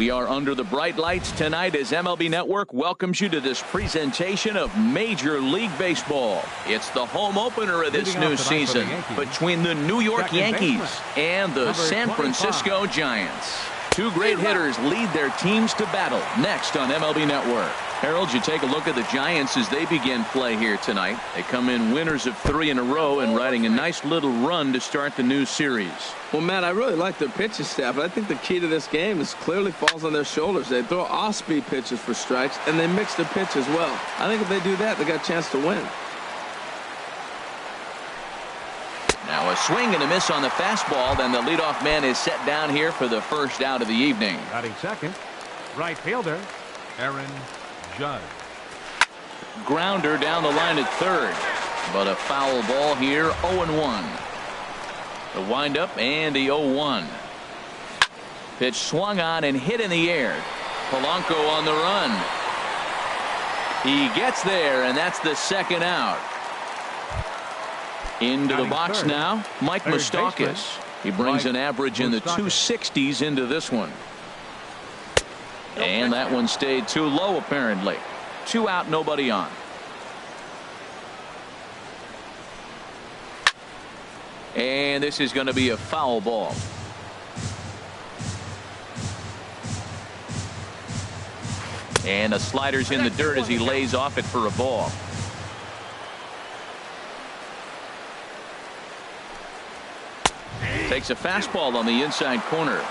We are under the bright lights tonight as MLB Network welcomes you to this presentation of Major League Baseball. It's the home opener of this new season between the New York Yankees and the San Francisco Giants. Two great hitters lead their teams to battle next on MLB Network. Harold, you take a look at the Giants as they begin play here tonight. They come in winners of 3 in a row and riding a nice little run to start the new series. Well, Matt, I really like their pitching staff. I think the key to this game is clearly falls on their shoulders. They throw off-speed pitches for strikes, and they mix their pitch as well. I think if they do that, they got a chance to win. Now a swing and a miss on the fastball. Then the leadoff man is set down here for the first out of the evening. Batting second, right fielder, Aaron Judge. Grounder down the line at third. But a foul ball here, 0-1. The windup and the 0-1. Pitch swung on and hit in the air. Polanco on the run. He gets there, and that's the second out. Into the box now, Mike Moustakas. He brings an average in the 260s into this one. And that one stayed too low apparently. 2 out, nobody on. And this is going to be a foul ball. And the slider's in the dirt as he lays off it for a ball. Takes a fastball on the inside corner.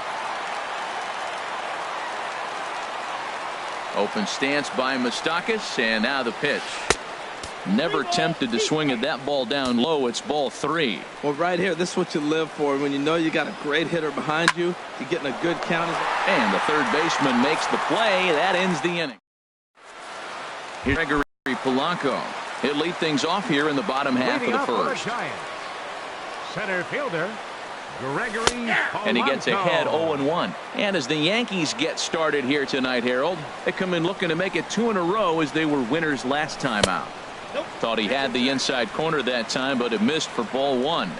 Open stance by Moustakas, and now the pitch. Never tempted to swing at that ball down low. It's ball 3. Well, right here, this is what you live for. When you know you got a great hitter behind you, you're getting a good count. And the third baseman makes the play. That ends the inning. Here's Gregory Polanco. He'll lead things off here in the bottom half of the first. Center fielder, Gregory Polanco. And he gets ahead 0-1. And as the Yankees get started here tonight, Harold, they come in looking to make it 2 in a row as they were winners last time out. Thought he had the inside corner that time, but it missed for ball 1.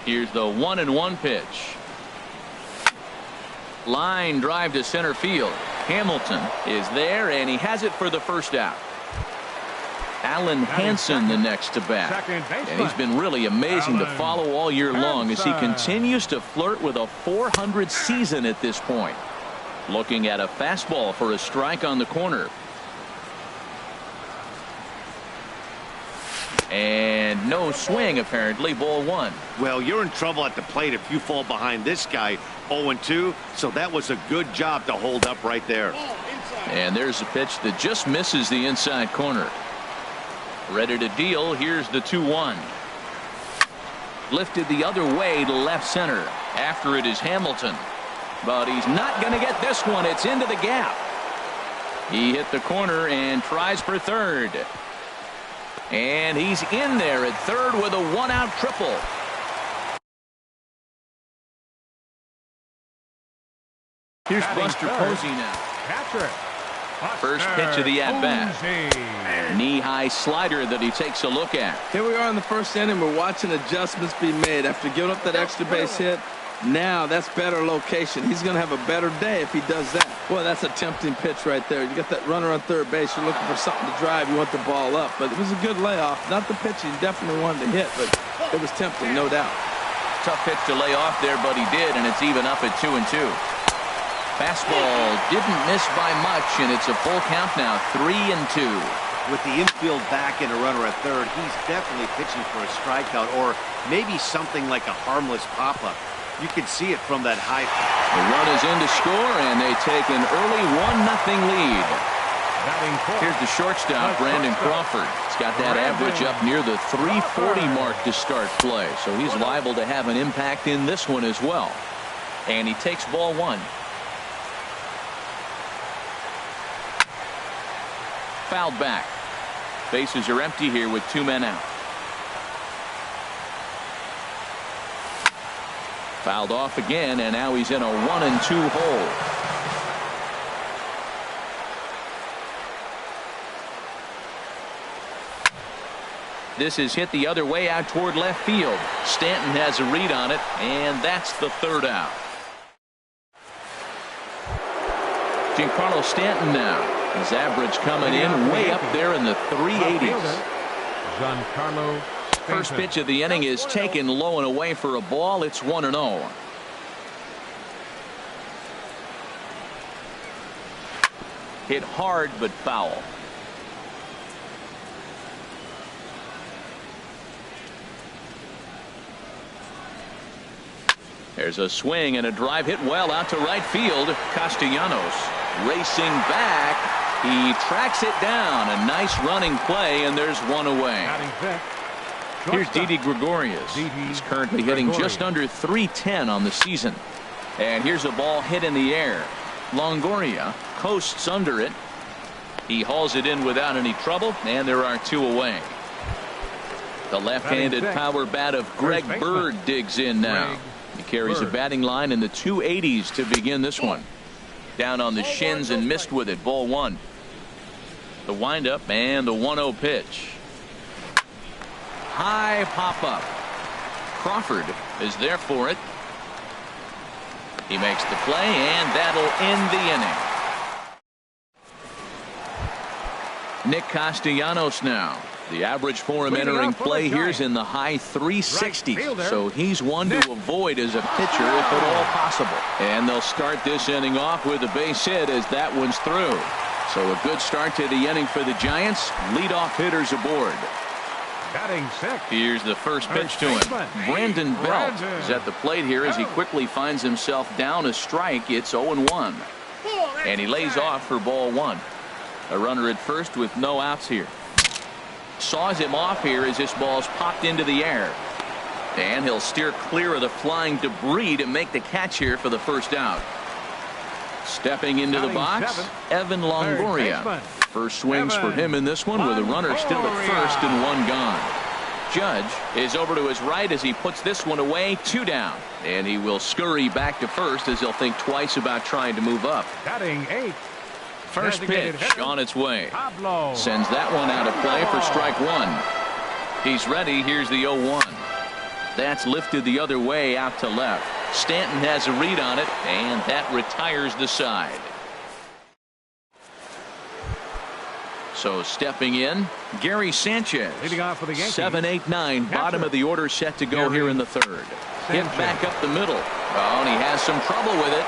Here's the 1-1 pitch. Line drive to center field. Hamilton is there, and he has it for the first out. Alan Hansen the next to bat. And he's been really amazing to follow all year long as he continues to flirt with a .400 season at this point. Looking at a fastball for a strike on the corner. And no swing apparently, ball 1. Well, you're in trouble at the plate if you fall behind this guy 0-2, so that was a good job to hold up right there. And there's a pitch that just misses the inside corner. Ready to deal. Here's the 2-1. Lifted the other way to left center. After it is Hamilton. But he's not going to get this one. It's into the gap. He hit the corner and tries for third. And he's in there at third with a 1-out triple. Here's Buster Posey now. First pitch of the at-bat. Knee-high slider that he takes a look at. Here we are in the first inning. We're watching adjustments be made after giving up that extra base hit. Now that's better location. He's going to have a better day if he does that. Boy, that's a tempting pitch right there. You got that runner on third base. You're looking for something to drive. You want the ball up. But it was a good layoff. Not the pitch he definitely wanted to hit, but it was tempting, no doubt. Tough pitch to lay off there, but he did, and it's even up at 2-2. Fastball didn't miss by much, and it's a full count now, 3-2. With the infield back and a runner at third, he's definitely pitching for a strikeout or maybe something like a harmless pop-up. You can see it from that high. The run is in to score, and they take an early 1-0 lead. Here's the shortstop, Brandon Crawford. He's got that average up near the 340 mark to start play, so he's liable to have an impact in this one as well. And he takes ball 1. Fouled back. Bases are empty here with 2 men out. Fouled off again, and now he's in a 1-2 hole. This is hit the other way out toward left field. Stanton has a read on it, and that's the third out. Giancarlo Stanton now. His average coming in way up there in the 380s. Giancarlo Stanton. First pitch of the inning is taken low and away for a ball. It's 1-0. Hit hard but foul. There's a swing and a drive hit well out to right field. Castellanos racing back. He tracks it down. A nice running play, and there's one away. Here's Didi Gregorius. He's currently hitting just under .310 on the season. And here's a ball hit in the air. Longoria coasts under it. He hauls it in without any trouble, and there are two away. The left-handed power bat of Greg Bird digs in now. He carries a batting line in the 280s to begin this one. Down on the shins and missed with it. Ball one. The windup and the 1-0 pitch. High pop up. Crawford is there for it. He makes the play, and that'll end the inning. Nick Castellanos now. The average for him entering play here is in the high 360s, so he's one to avoid as a pitcher if at all possible. And they'll start this inning off with a base hit as that one's through. So a good start to the inning for the Giants. Leadoff hitters aboard. Batting sixth. Here's the first pitch to him. Brandon Belt is at the plate here as he quickly finds himself down a strike. It's 0-1. And he lays off for ball one. A runner at first with no outs here. Saws him off here as this ball's popped into the air. And he'll steer clear of the flying debris to make the catch here for the first out. Stepping into the box, Evan Longoria. First swings for him in this one with a runner still at first and one gone. Judge is over to his right as he puts this one away. Two down. And he will scurry back to first as he'll think twice about trying to move up. Batting eighth. First pitch on its way. Sends that one out of play for strike one. He's ready. Here's the 0-1. That's lifted the other way out to left. Stanton has a read on it, and that retires the side. So stepping in, Gary Sanchez. Leading off for the Yankees. 7-8-9, bottom of the order set to go here in the third. Hit back up the middle. Oh, and he has some trouble with it.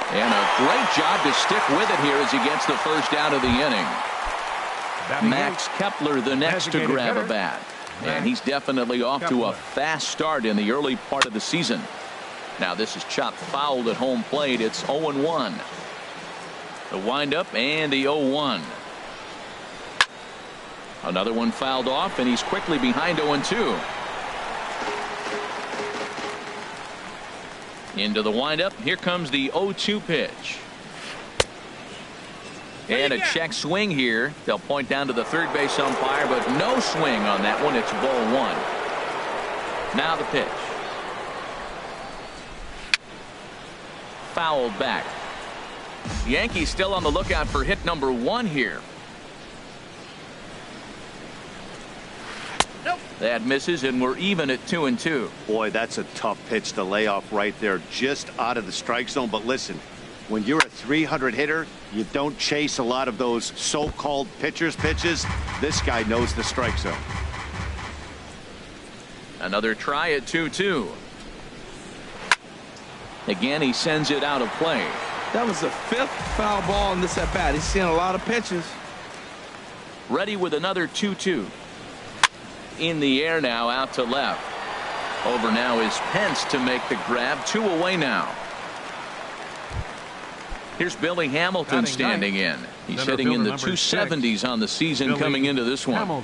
And a great job to stick with it here as he gets the first out of the inning. Max Kepler the next to grab a bat. And he's definitely off to a fast start in the early part of the season. Now this is chopped fouled at home plate. It's 0-1. The windup and the 0-1. Another one fouled off, and he's quickly behind 0-2. Into the windup. Here comes the 0-2 pitch. And a check swing here. They'll point down to the third base umpire, but no swing on that one. It's ball one. Now the pitch. Fouled back. The Yankees still on the lookout for hit number one here. That misses, and we're even at 2-2. Boy, that's a tough pitch to lay off right there, just out of the strike zone. But listen, when you're a 300 hitter, you don't chase a lot of those so-called pitcher's pitches. This guy knows the strike zone. Another try at 2-2. Again, he sends it out of play. That was the fifth foul ball in this at-bat. He's seeing a lot of pitches. Ready with another 2-2. In the air now, out to left. Over now is Pence to make the grab. Two away now. Here's Billy Hamilton standing in. He's hitting in the 270s on the season coming into this one.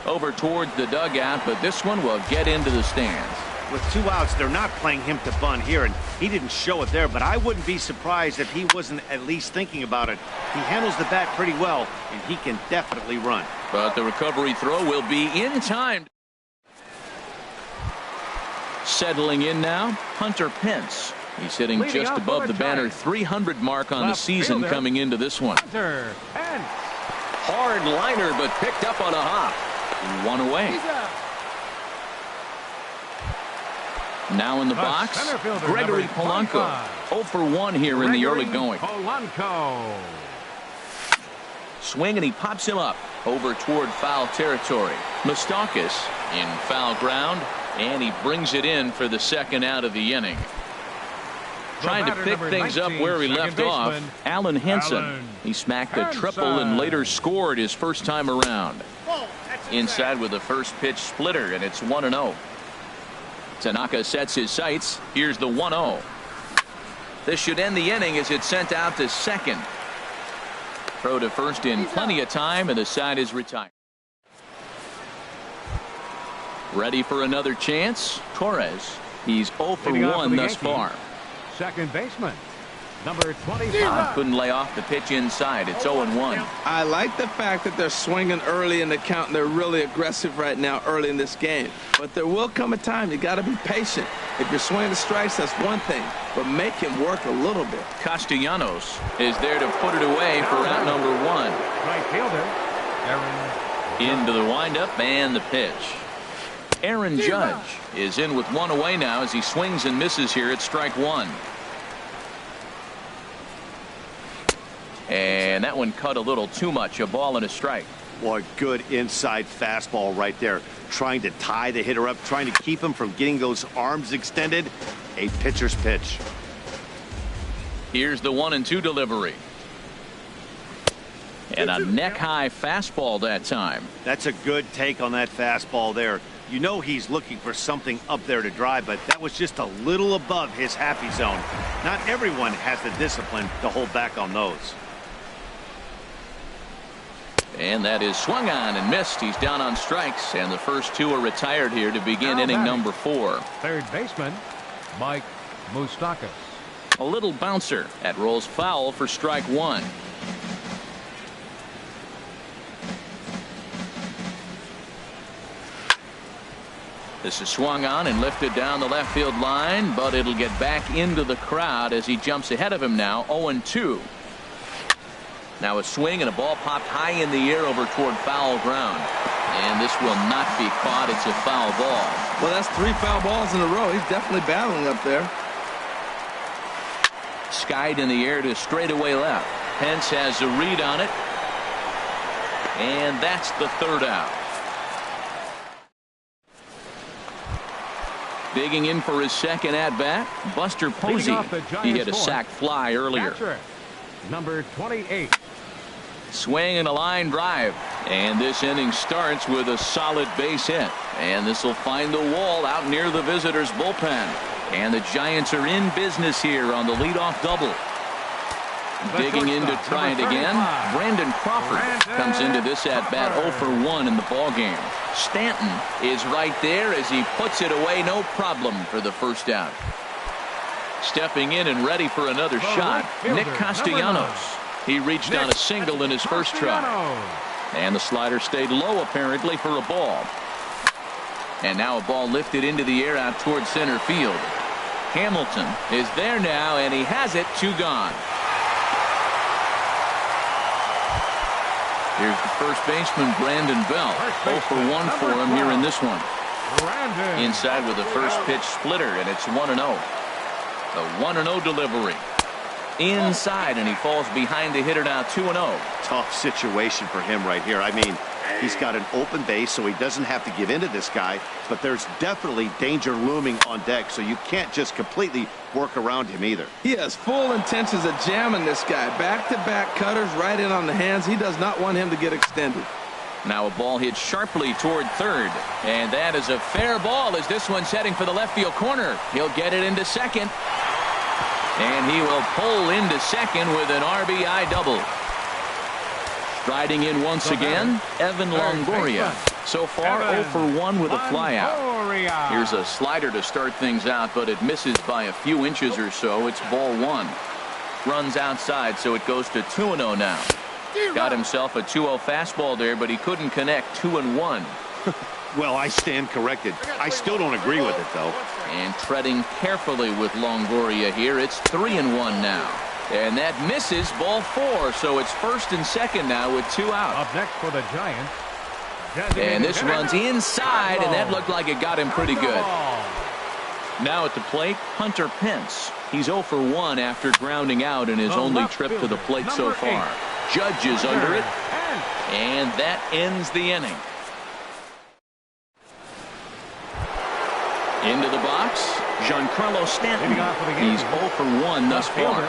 Over towards the dugout, but this one will get into the stands. With two outs, they're not playing him to bunt here, and he didn't show it there, but I wouldn't be surprised if he wasn't at least thinking about it. He handles the bat pretty well, and he can definitely run. But the recovery throw will be in time. Settling in now, Hunter Pence. He's hitting just above the banner 300 mark on the season coming into this one. Hard liner, but picked up on a hop. One away. Now in the box, Gregory Polanco. 0 for 1 here in the early going. Polanco. Swing, and he pops him up over toward foul territory. Moustakas in foul ground, and he brings it in for the second out of the inning. Trying to pick things up where he left off, Alan Henson. He smacked a triple and later scored his first time around. Inside with the first pitch splitter, and it's 1-0. Tanaka sets his sights. Here's the 1-0. This should end the inning as it's sent out to second. Throw to first in plenty of time, and the side is retired. Ready for another chance? Torres. He's 0 for 1 thus far. Second baseman, number 25. Couldn't lay off the pitch inside. It's 0-1. I like the fact that they're swinging early in the count, and they're really aggressive right now early in this game. But there will come a time you got to be patient. If you're swinging the strikes, that's one thing, but make him work a little bit. Castellanos is there to put it away for out number 1. Right fielder, Aaron. Into the windup and the pitch. Aaron Judge is in with 1 away now as he swings and misses here at strike 1. And that one cut a little too much. A ball and a strike. Well, a good inside fastball right there. Trying to tie the hitter up, trying to keep him from getting those arms extended. A pitcher's pitch. Here's the 1-2 delivery. And a neck-high fastball that time. That's a good take on that fastball there. You know he's looking for something up there to drive, but that was just a little above his happy zone. Not everyone has the discipline to hold back on those. And that is swung on and missed. He's down on strikes, and the first 2 are retired here to begin inning number 4. Third baseman, Mike Moustakas. A little bouncer that rolls foul for strike 1. This is swung on and lifted down the left field line, but it'll get back into the crowd as he jumps ahead of him now. 0-2. Now a swing and a ball popped high in the air over toward foul ground. And this will not be caught. It's a foul ball. Well, that's 3 foul balls in a row. He's definitely battling up there. Skied in the air to straightaway left. Pence has a read on it. And that's the third out. Digging in for his second at-bat, Buster Posey. He hit a sac fly earlier. Catcher, number 28. Swing and a line drive. And this inning starts with a solid base hit. And this will find the wall out near the visitors' bullpen. And the Giants are in business here on the leadoff double. Digging in to try it again. Brandon Crawford comes into this at-bat 0 for 1 in the ballgame. Stanton is right there as he puts it away, no problem for the first out. Stepping in and ready for another shot, Nick Castellanos. He reached on a single in his first try. And the slider stayed low apparently for a ball. And now a ball lifted into the air out towards center field. Hamilton is there now, and he has it. 2 gone. Here's the first baseman, Brandon Bell. 0 for 1 for him here in this one. Inside with the first pitch splitter, and it's 1-0. The 1-0 delivery. Inside, and he falls behind the hitter now. 2-0. Tough situation for him right here. I mean, he's got an open base, so he doesn't have to give in to this guy, but there's definitely danger looming on deck, so you can't just completely work around him either. He has full intentions of jamming this guy. Back-to-back cutters right in on the hands. He does not want him to get extended. Now a ball hit sharply toward third, and that is a fair ball as this one's heading for the left field corner. He'll get it into second, and he will pull into second with an RBI double. Striding in once again, Evan Longoria. So far 0 for 1 with a flyout. Here's a slider to start things out, but it misses by a few inches or so. It's ball 1. Runs outside, so it goes to 2-0 now. Got himself a 2-0 fastball there, but he couldn't connect. 2-1. Well, I stand corrected. I still don't agree with it, though. And treading carefully with Longoria here. It's 3-1 now. And that misses, ball 4. So it's first and second now with 2 out. Up next for the Giants. And this runs inside, and that looked like it got him pretty good. Now at the plate, Hunter Pence. He's 0 for 1 after grounding out in his only trip to the plate so far. Judge is under it, and that ends the inning. Into the box, Giancarlo Stanton. He's 0 for 1 thus far.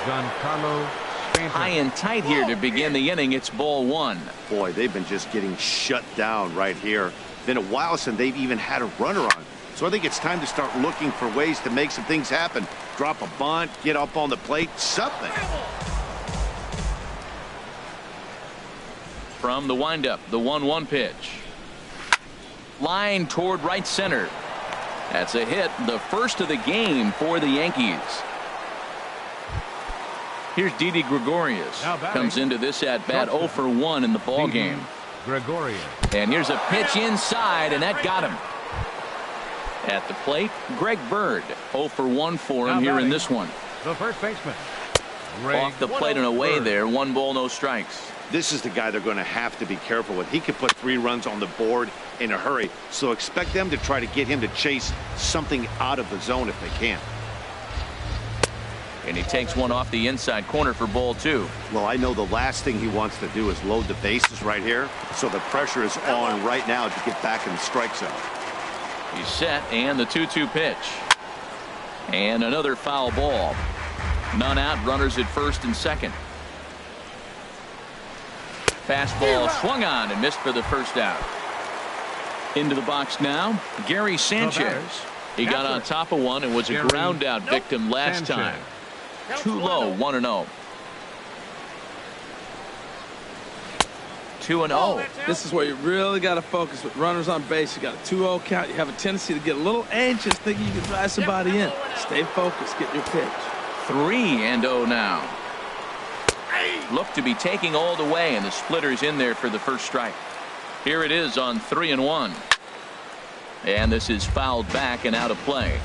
Giancarlo Stanton. High and tight here to begin the inning. It's ball 1. Boy, they've been just getting shut down right here. Been a while since they've even had a runner on. So I think it's time to start looking for ways to make some things happen. Drop a bunt, get up on the plate, something. From the windup, the 1-1 pitch. Line toward right center. That's a hit, the first of the game for the Yankees. Here's Didi Gregorius. Comes into this at-bat 0 for 1 in the ball game. Gregorius. And here's a pitch inside, and that got him. At the plate, Greg Bird. 0 for 1 for him here in this one. The first baseman. Off the plate and away there. 1 ball, no strikes. This is the guy they're going to have to be careful with. He could put 3 runs on the board in a hurry. So expect them to try to get him to chase something out of the zone if they can. And he takes one off the inside corner for ball 2. Well, I know the last thing he wants to do is load the bases right here. So the pressure is on right now to get back in the strike zone. He's set, and the 2-2 pitch. And another foul ball. None out, runners at first and second. Fastball swung on and missed for the first out. Into the box now, Gary Sanchez. He got on top of one and was a ground out victim last time. Too low, 1-0. 2-0. This is where you really got to focus with runners on base. You got a 2-0 count. You have a tendency to get a little anxious thinking you can drive somebody in. Stay focused. Get your pitch. 3-0 now. Look to be taking all the way, and the splitter's in there for the first strike. Here it is on 3-1. And this is fouled back and out of play.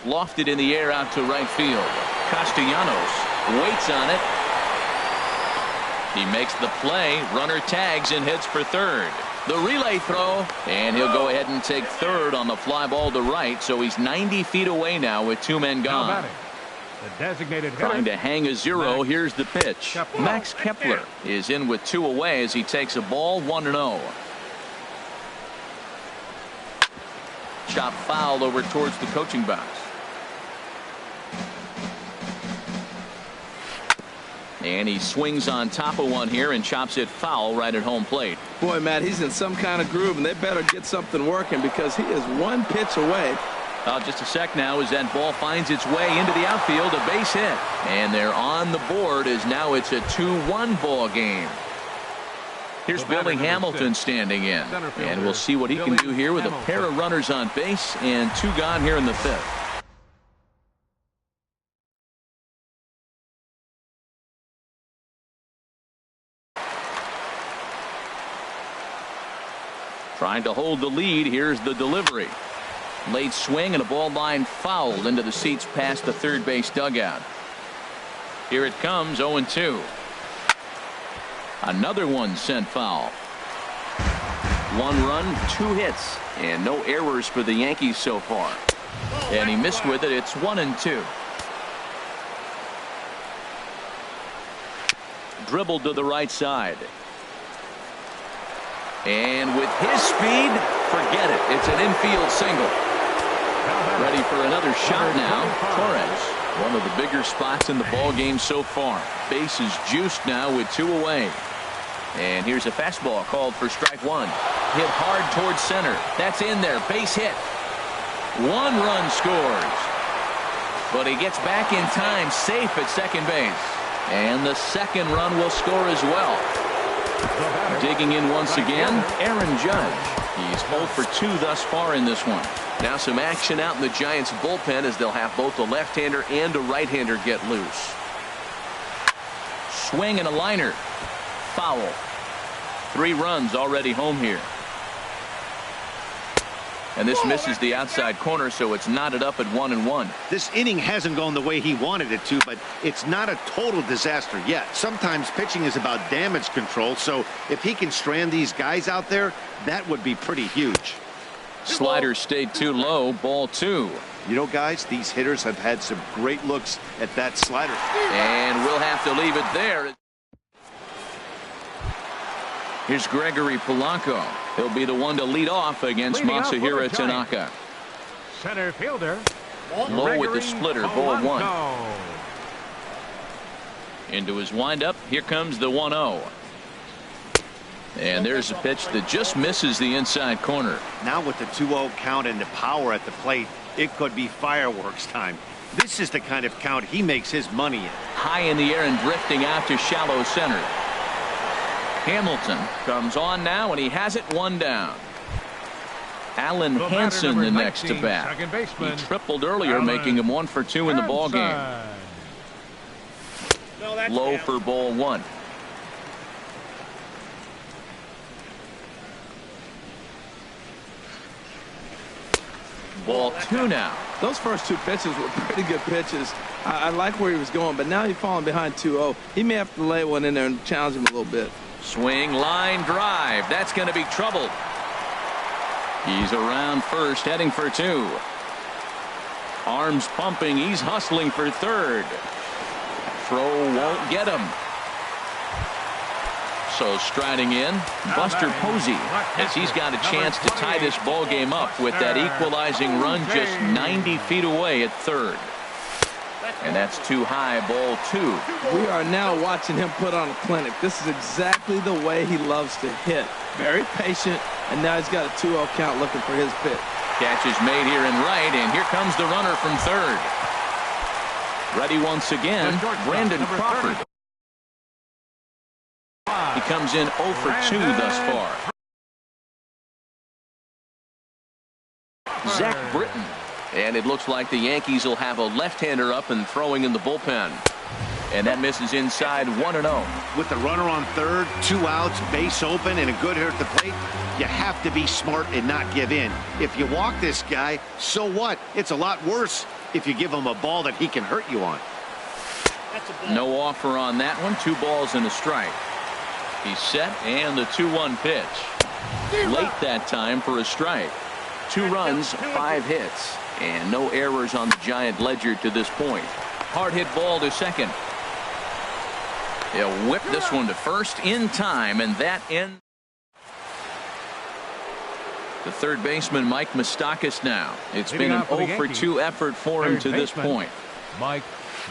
Lofted in the air out to right field. Castellanos waits on it. He makes the play. Runner tags and heads for third. The relay throw, and he'll go ahead and take third on the fly ball to right. So he's 90 feet away now with 2 men gone. The designated Trying to hang a 0. Here's the pitch. Max Kepler is in with 2 away as he takes a ball. 1-0. Chop foul over towards the coaching box. And he swings on top of one here and chops it foul right at home plate. Boy, Matt, he's in some kind of groove, and they better get something working because he is 1 pitch away. Just a sec now as that ball finds its way into the outfield. A base hit. And they're on the board as now it's a 2-1 ball game. Here's Billy Hamilton standing in. And we'll see what he can do here with a pair of runners on base and 2 gone here in the 5th. Trying to hold the lead. Here's the delivery. Late swing and a ball line fouled into the seats past the third base dugout. Here it comes, 0-2. Another one sent foul. 1 run, 2 hits, and no errors for the Yankees so far. And he missed with it. It's 1-2. Dribbled to the right side. And with his speed, forget it. It's an infield single. Ready for another shot now. Torres, one of the bigger spots in the ball game so far. Base is juiced now with 2 away. And here's a fastball called for strike 1. Hit hard towards center. That's in there. Base hit. 1 run scores. But he gets back in time, safe at second base. And the second run will score as well. Digging in once again, Aaron Judge. He's 0 for 2 thus far in this one. Now some action out in the Giants bullpen as they'll have both a left-hander and a right-hander get loose. Swing and a liner. Foul. 3 runs already home here. And this misses the outside corner, so it's knotted up at 1-1. This inning hasn't gone the way he wanted it to, but it's not a total disaster yet. Sometimes pitching is about damage control, so if he can strand these guys out there, that would be pretty huge. Slider stayed too low, ball 2. You know, guys, these hitters have had some great looks at that slider. And we'll have to leave it there. Here's Gregory Polanco. He'll be the one to lead off against Masahiro Tanaka. Center fielder. Low with the splitter, ball 1. Into his windup. Here comes the 1-0. And there's a pitch that just misses the inside corner. Now with the 2-0 count and the power at the plate, it could be fireworks time. This is the kind of count he makes his money in. High in the air and drifting out to shallow center. Hamilton comes on now, and he has it 1 down. Alan Hansen the next to bat. He tripled earlier, making him 1 for 2 in the ball game. Low for ball 1. Ball 2 now. Those first 2 pitches were pretty good pitches. I like where he was going, but now he's falling behind 2-0. He may have to lay one in there and challenge him a little bit. Swing, line drive. That's going to be trouble. He's around first, heading for 2. Arms pumping. He's hustling for third. Throw won't get him. So striding in, Buster Posey, as he's got a chance to tie this ball game up with that equalizing run just 90 feet away at third. And that's too high, ball 2. We are now watching him put on a clinic. This is exactly the way he loves to hit. Very patient, and now he's got a 2-0 count looking for his pitch. Catch is made here in right, and here comes the runner from third. Ready once again, Brandon Crawford. He comes in 0 for 2 thus far. Zach Britton. And it looks like the Yankees will have a left-hander up and throwing in the bullpen. And that misses inside 1-0. With the runner on third, 2 outs, base open, and a good hitter at the plate, you have to be smart and not give in. If you walk this guy, so what? It's a lot worse if you give him a ball that he can hurt you on. No offer on that one. 2 balls and a strike. He's set, and the 2-1 pitch. Late that time for a strike. 2 runs, 5 hits, and no errors on the Giant ledger to this point. Hard hit ball to second. He'll whip this one to first in time, and that ends. The third baseman, Mike Moustakas, now. It's been an 0 for 2 effort for him to this point. Mike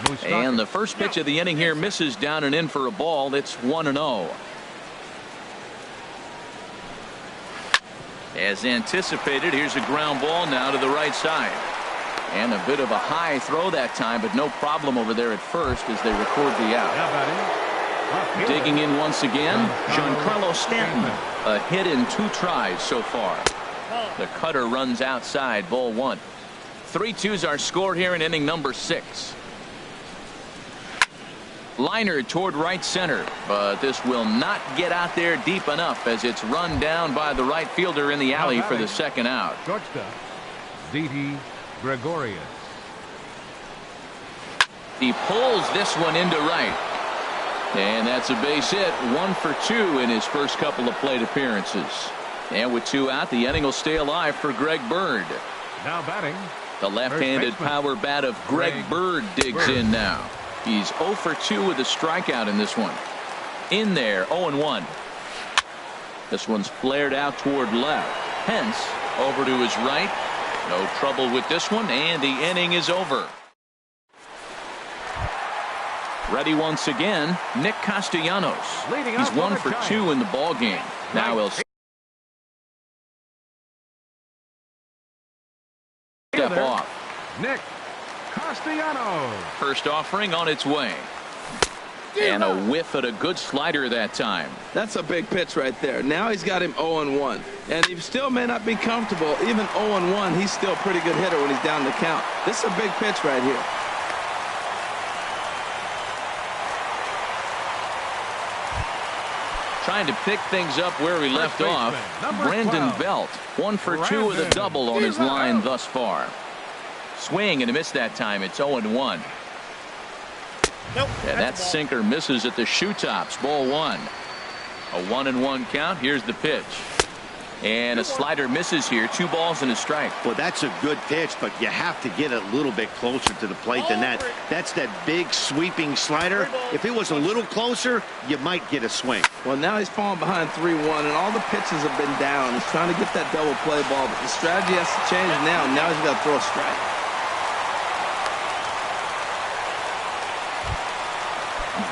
Moustakas. And the first pitch of the inning here misses down and in for a ball. It's 1-0. As anticipated, here's a ground ball now to the right side. And a bit of a high throw that time, but no problem over there at first as they record the out. Digging in once again, Giancarlo Stanton. A hit in 2 tries so far. The cutter runs outside, ball 1. 3-2's our score here in inning number 6. Liner toward right center, but this will not get out there deep enough as it's run down by the right fielder in the alley for the second out. Shortstop, Didi Gregorius. He pulls this one into right. And that's a base hit. 1 for 2 in his first couple of plate appearances. And with 2 out, the inning will stay alive for Greg Bird. Now batting, the left-handed power bat of Greg Bird digs in now. He's 0 for 2 with a strikeout in this one. In there, 0-1. This one's flared out toward left. Hence, over to his right. No trouble with this one, and the inning is over. Ready once again, Nick Castellanos. He's 1 for 2 in the ball game. Now he'll step off. Nick Castellanos. First offering on its way. And a whiff at a good slider that time. That's a big pitch right there. Now he's got him 0-1. And he still may not be comfortable. Even 0-1, he's still a pretty good hitter when he's down the count. This is a big pitch right here. Trying to pick things up where he left off. Brandon Belt, 1 for 2 with a double on his line thus far. Swing and a miss that time. It's 0-1. And that sinker misses at the shoe tops. Ball 1. A 1-1 count. Here's the pitch. And a slider misses here. 2 balls and a strike. Well, that's a good pitch, but you have to get a little bit closer to the plate than that. That's that big sweeping slider. If it was a little closer, you might get a swing. Well, now he's falling behind 3-1, and all the pitches have been down. He's trying to get that double play ball, but the strategy has to change now. Now he's got to throw a strike.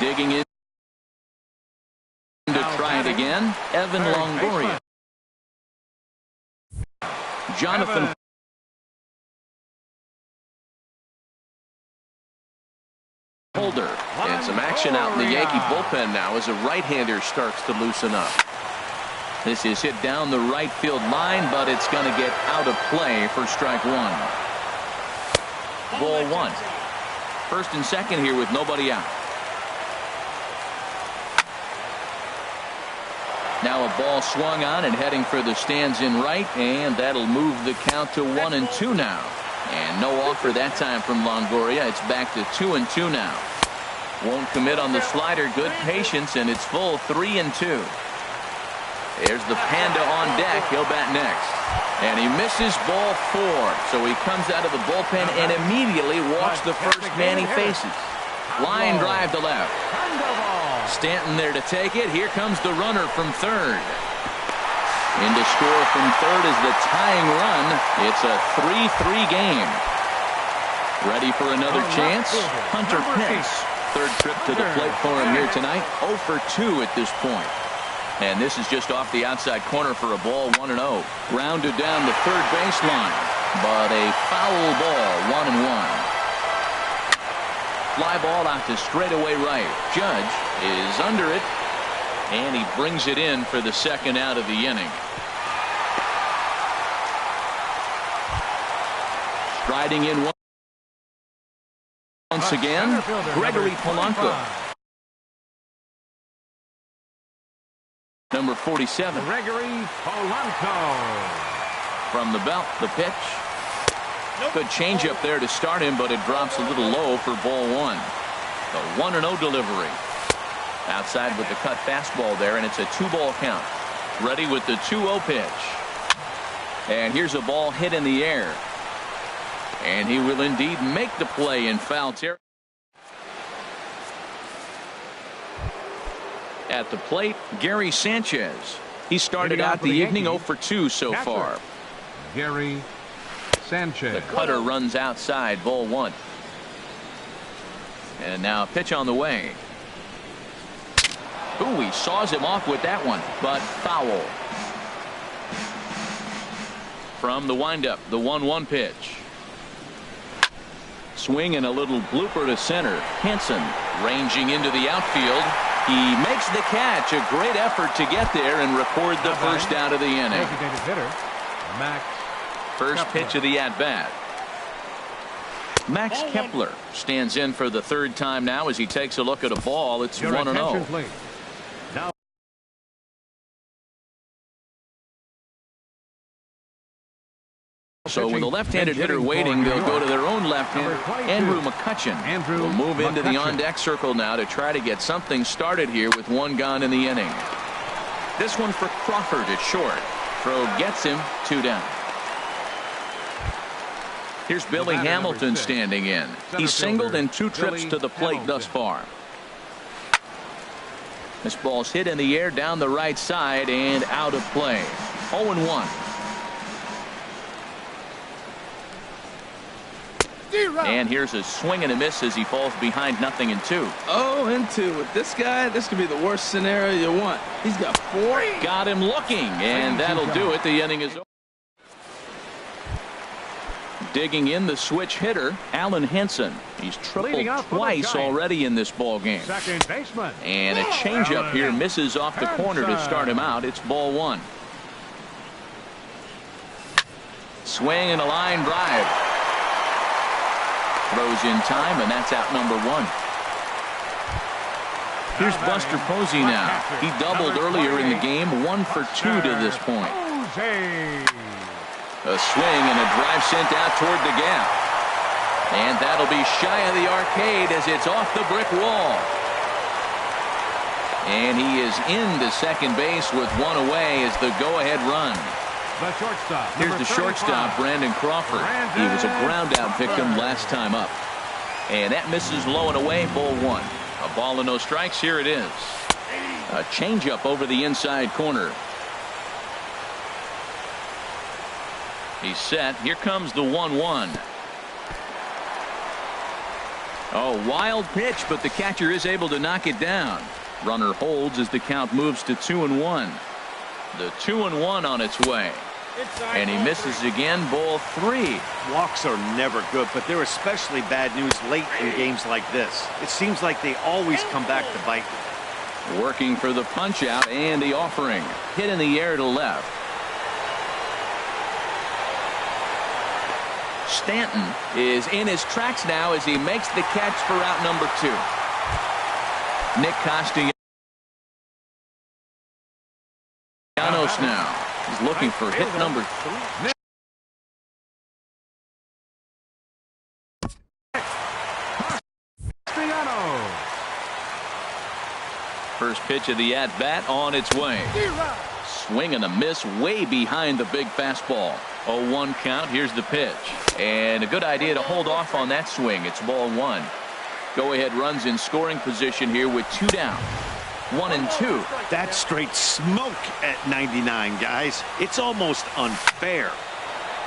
Digging in to try it again. Evan Longoria. Jonathan Holder. And some action out in the Yankee bullpen now as a right-hander starts to loosen up. This is hit down the right field line, but it's going to get out of play for strike 1. Ball 1. First and second here with nobody out. Now a ball swung on and heading for the stands in right, and that'll move the count to 1-2 now. And no offer that time from Longoria. It's back to 2-2 now. Won't commit on the slider. Good patience, and it's full 3-2. There's the Panda on deck. He'll bat next. And he misses ball 4. So he comes out of the bullpen and immediately walks the first man he faces. Line drive to left. Stanton there to take it. Here comes the runner from third. In to score from third is the tying run. It's a 3-3 game. Ready for another chance? Hunter Pence. Third trip to the plate for him here tonight. 0 for 2 at this point. And this is just off the outside corner for a ball, 1-0. Grounded down the third baseline. But a foul ball, 1-1. Fly ball out to straightaway right. Judge is under it, and he brings it in for the second out of the inning. Striding in once again, Gregory Polanco. Number 47. Gregory Polanco. From the belt, the pitch. Good changeup there to start him, but it drops a little low for ball 1. The 1-0 delivery. Outside with the cut fastball there, and it's a 2-ball count. Ready with the 2-0 pitch. And here's a ball hit in the air. And he will indeed make the play in foul territory. At the plate, Gary Sanchez. He started out the evening 0 for 2 so far. Gary Sanchez. The cutter runs outside, ball 1. And now a pitch on the way. Ooh, he saws him off with that one, but foul. From the windup, the 1-1 pitch. Swing and a little blooper to center. Hansen ranging into the outfield. He makes the catch. A great effort to get there and record the first out of the inning. Designated hitter, Max First Kepler. pitch of the at-bat. Max Kepler stands in for the third time now as he takes a look at a ball. It's 1-0. Now So with the left-handed hitter waiting, they'll go to their own left-hander. Andrew McCutchen will move into the on-deck circle now to try to get something started here with 1 gone in the inning. This one for Crawford at short. Throw gets him, 2 down. Here's Billy Hamilton standing in. He's singled in 2 trips to the plate thus far. This ball's hit in the air down the right side and out of play. 0-1. And here's a swing and a miss as he falls behind 0-2. 0-2 with this guy. This could be the worst scenario you want. He's got 4. Got him looking, and that'll do it. The inning is over. Digging in the switch hitter, Alan Henson. He's tripled twice already in this ball game. Second baseman. And a changeup here misses off the corner to start him out. It's ball 1. Swing and a line drive. Throws in time, and that's out number 1. Here's Buster Posey now. He doubled earlier in the game, 1 for 2 to this point. A swing and a drive sent out toward the gap. And that'll be shy of the arcade as it's off the brick wall. And he is into second base with 1 away as the go-ahead run. The shortstop. Here's the shortstop, Brandon Crawford. He was a ground-out victim last time up. And that misses low and away, ball 1. A ball and no strikes. Here it is. A changeup over the inside corner. He's set. Here comes the 1-1. Oh, wild pitch, but the catcher is able to knock it down. Runner holds as the count moves to 2-1. The 2-1 on its way. And he misses again, ball 3. Walks are never good, but they're especially bad news late in games like this. It seems like they always come back to bite. Working for the punch out and the offering. Hit in the air to left. Stanton is in his tracks now as he makes the catch for out number 2. Nick Castellanos now. He's looking for hit number 3. First pitch of the at-bat on its way. Swing and a miss way behind the big fastball. 0-1 count. Here's the pitch. And a good idea to hold off on that swing. It's ball 1. Go-ahead runs in scoring position here with 2 down. 1-2. That's straight smoke at 99, guys. It's almost unfair.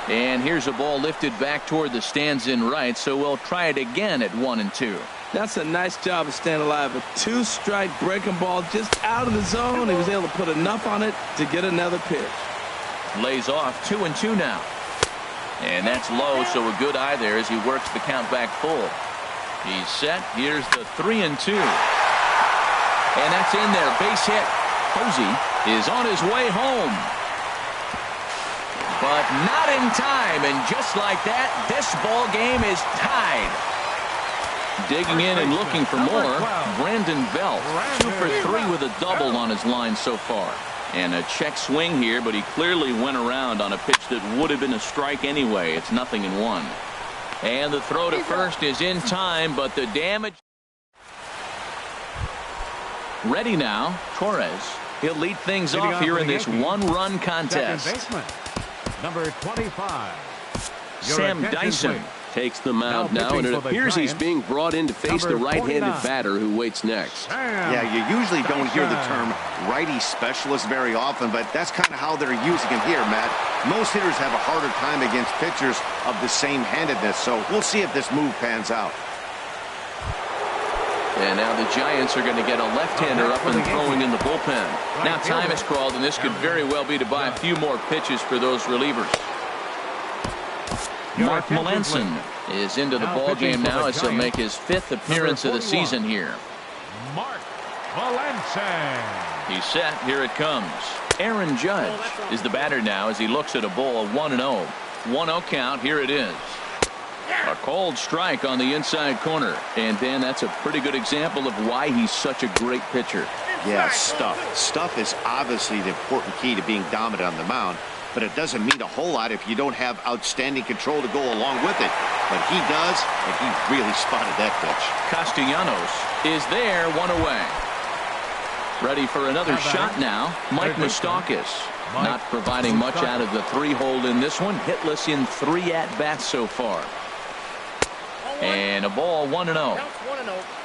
And here's a ball lifted back toward the stands in right, so we'll try it again at 1-2. That's a nice job of staying alive. A 2-strike breaking ball just out of the zone. He was able to put enough on it to get another pitch. Lays off 2-2 now. And that's low, so a good eye there as he works the count back full. He's set. Here's the 3-2. And that's in there. Base hit. Posey is on his way home. But not in time. And just like that, this ball game is tied. Digging in and looking for more, Brandon Belt. 2 for 3 with a double on his line so far. And a check swing here, but he clearly went around on a pitch that would have been a strike anyway. It's 0-1. And the throw to first is in time, but the damage. Ready now, Torres. He'll lead things off here in this one-run contest. Number 25. Sam Dyson takes the mound now, and it appears he's being brought in to face the right-handed batter who waits next. Yeah, you usually don't hear the term righty specialist very often, but that's kind of how they're using him here, Matt. Most hitters have a harder time against pitchers of the same handedness, so we'll see if this move pans out. And now the Giants are going to get a left-hander up and throwing in the bullpen. Now time is called, and this could very well be to buy a few more pitches for those relievers. Mark Melanson is into the ball game now as he'll make his 5th appearance of the season here. Mark Melanson. He's set. Here it comes. Aaron Judge is the batter now as he looks at a ball 1-0. 1-0 count. Here it is. A cold strike on the inside corner. And Dan, that's a pretty good example of why he's such a great pitcher. Yeah, stuff. Stuff is obviously the important key to being dominant on the mound, but it doesn't mean a whole lot if you don't have outstanding control to go along with it. But he does, and he really spotted that pitch. Castellanos is there, 1 away. Ready for another shot now. Mike Moustakas not providing much out of the 3-hole in this one. Hitless in 3 at-bats so far. And a ball 1-0.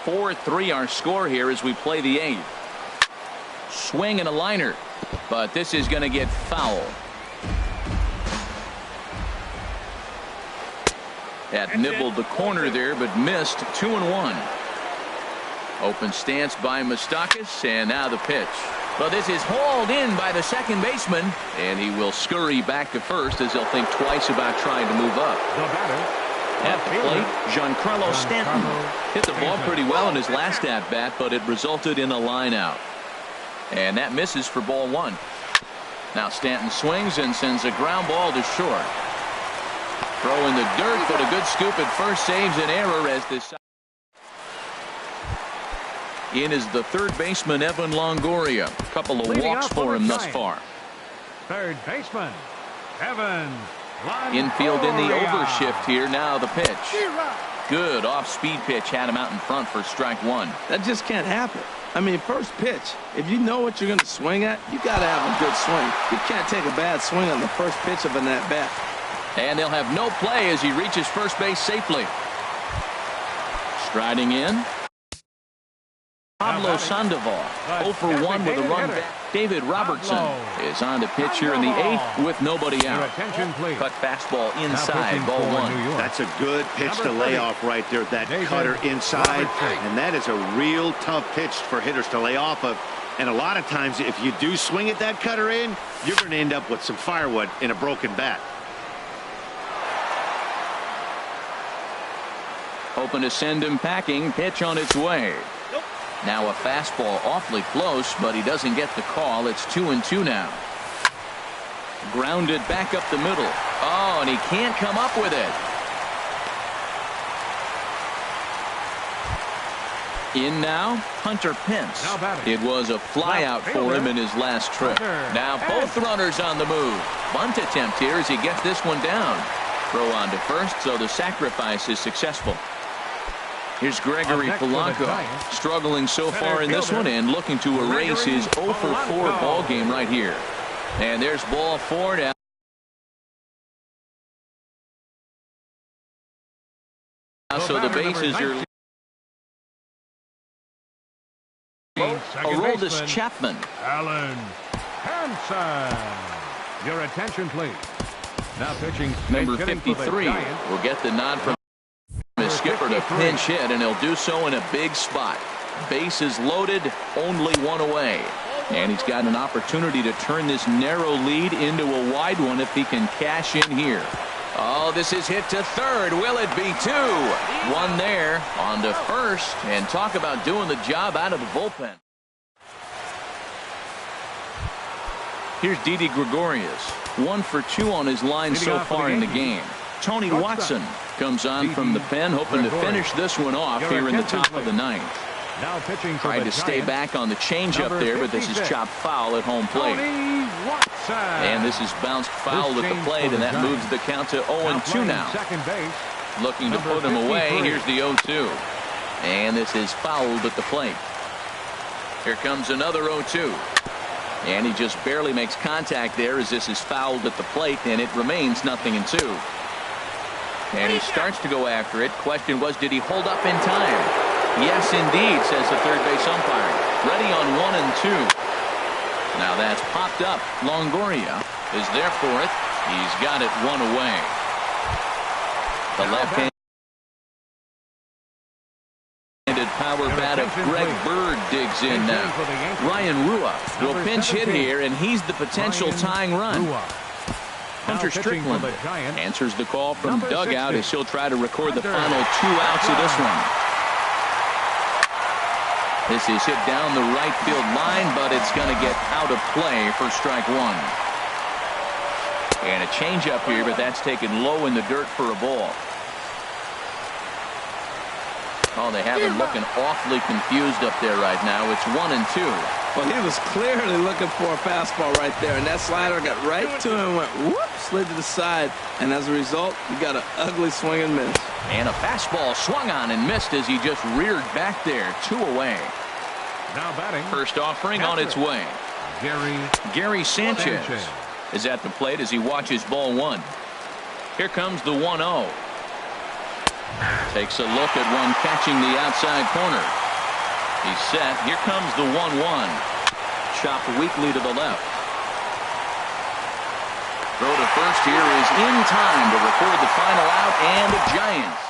4-3 our score here as we play the 8th. Swing and a liner, but this is going to get foul. That nibbled the corner there, but missed. 2-1. Open stance by Moustakas, and now the pitch. But this is hauled in by the second baseman, and he will scurry back to first as he'll think twice about trying to move up. The batter. At the plate, Giancarlo Stanton hit the ball pretty well in his last at-bat, but it resulted in a line out. And that misses for ball 1. Now Stanton swings and sends a ground ball to short. Throw in the dirt, but a good scoop at first saves an error as this. In is the third baseman, Evan Longoria. A couple of walks for him thus far. Third baseman, Evan Longoria. Infield in the overshift here. Now the pitch. Good off-speed pitch. Had him out in front for strike one. That just can't happen. I mean, first pitch, if you know what you're going to swing at, you got to have a good swing. You can't take a bad swing on the first pitch of an at-bat. And they'll have no play as he reaches first base safely. Striding in, Pablo Sandoval, 0 for 1 with a run back. David Robertson is on to pitch here in the 8th with nobody out. Cut fastball inside, ball 1. That's a good pitch to lay off right there, that cutter inside. And that is a real tough pitch for hitters to lay off of. And a lot of times, if you do swing at that cutter in, you're going to end up with some firewood in a broken bat. Hoping to send him packing. Pitch on its way. Now a fastball awfully close, but he doesn't get the call. It's 2-2 now. Grounded back up the middle. Oh, and he can't come up with it. In now, Hunter Pence. It was a flyout for him in his last trip. Now both runners on the move. Bunt attempt here as he gets this one down. Throw on to first, so the sacrifice is successful. Here's Gregory Polanco, struggling so far in this one and looking to erase his 0 for 4 ball game right here. And there's ball 4 now. So the bases are. Aroldis Chapman. Alan Hansen. Your attention, please. Now pitching. Number 53 will get the nod from his skipper to pinch hit, and he'll do so in a big spot. Bases loaded, only one away. And he's got an opportunity to turn this narrow lead into a wide one if he can cash in here. Oh, this is hit to third. Will it be 2? One there, on to first, and talk about doing the job out of the bullpen. Here's Didi Gregorius, 1 for 2 on his line so far in the game. Tony Watson comes on from the pen, hoping to finish this one off here in the top of the 9th. Now pitching for Tried to stay back on the changeup there, but this is chopped foul at home plate. And this is bounced foul at the plate, and that moves the count to 0-2 now. Looking to put him away. Here's the 0-2. And this is fouled at the plate. Here comes another 0-2. And he just barely makes contact there as this is fouled at the plate, and it remains 0-2. And he starts to go after it. Question was, did he hold up in time? Yes, indeed, says the third base umpire. Ready on 1 and 2. Now that's popped up. Longoria is there for it. He's got it 1 away. The left-handed power bat of Greg Bird digs in now. Ryan Rua will pinch hit here, and he's the potential tying run. Hunter Strickland answers the call from dugout as he'll try to record the final 2 outs of this one. This is hit down the right field line, but it's going to get out of play for strike 1. And a changeup here, but that's taken low in the dirt for a ball. Oh, they have him looking awfully confused up there right now. It's 1 and 2. Well, he was clearly looking for a fastball right there, and that slider got right to him and went whoop, slid to the side, and as a result, you got an ugly swing and miss. And a fastball swung on and missed as he just reared back there. 2 away. Now batting. First offering on its way. Gary Sanchez is at the plate as he watches ball 1. Here comes the 1-0. Takes a look at one catching the outside corner. He's set. Here comes the 1-1. Chopped weakly to the left. Throw to first here is in time to record the final out, and the Giants